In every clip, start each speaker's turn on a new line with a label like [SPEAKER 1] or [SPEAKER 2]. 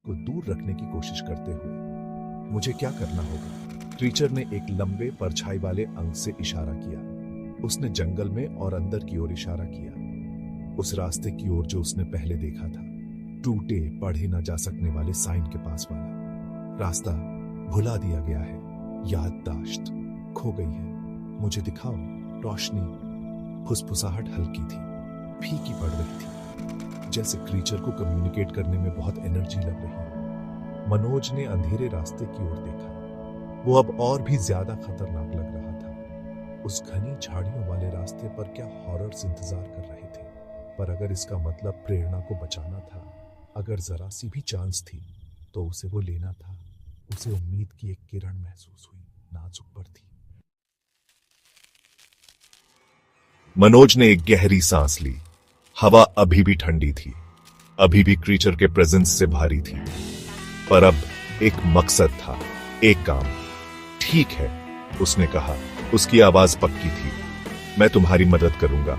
[SPEAKER 1] को दूर रखने की कोशिश करते हुए। मुझे क्या करना होगा? क्रीचर ने एक लंबे परछाई वाले अंक से इशारा किया। उसने जंगल में और अंदर की ओर इशारा किया, उस रास्ते की ओर जो उसने पहले देखा था, टूटे पढ़े न जा सकने वाले साइन के पास वाला रास्ता। भुला दिया गया है, याददाश्त खो गई है। मुझे दिखाओ। रोशनी, फुसफुसाहट हल्की थी, फीकी पड़ रही थी, जैसे क्रीचर को कम्युनिकेट करने में बहुत एनर्जी लग रही है। मनोज ने अंधेरे रास्ते की ओर देखा। वो अब और भी ज्यादा खतरनाक लग रहा था। उस घनी झाड़ियों वाले रास्ते पर क्या हॉरर्स इंतजार कर रहे थे? पर अगर इसका मतलब प्रेरणा को बचाना था, अगर जरा सी भी चांस थी, तो उसे वो लेना था। उसे उम्मीद की एक किरण महसूस हुई, नाजुक पर थी। मनोज ने एक गहरी सांस ली। हवा अभी भी ठंडी थी, अभी भी क्रीचर के प्रेजेंस से भारी थी, पर अब एक मकसद था, एक काम। ठीक है, उसने कहा। उसकी आवाज पक्की थी। मैं तुम्हारी मदद करूंगा,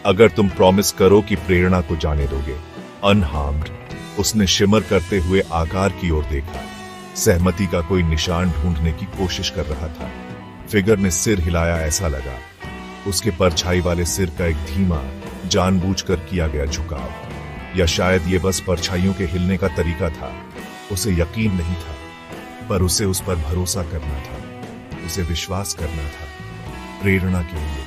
[SPEAKER 1] अगर तुम प्रॉमिस करो कि प्रेरणा को जाने दोगे, अनहार्म्ड। उसने शिमर करते हुए आकार की ओर देखा, सहमति का कोई निशान ढूंढने की कोशिश कर रहा था। फिगर ने सिर हिलाया, ऐसा लगा उसके परछाई वाले सिर का एक धीमा, जानबूझकर किया गया झुकाव, या शायद ये बस परछाइयों के हिलने का तरीका था। उसे यकीन नहीं था, पर उसे उस पर भरोसा करना था, उसे विश्वास करना था, प्रेरणा के लिए।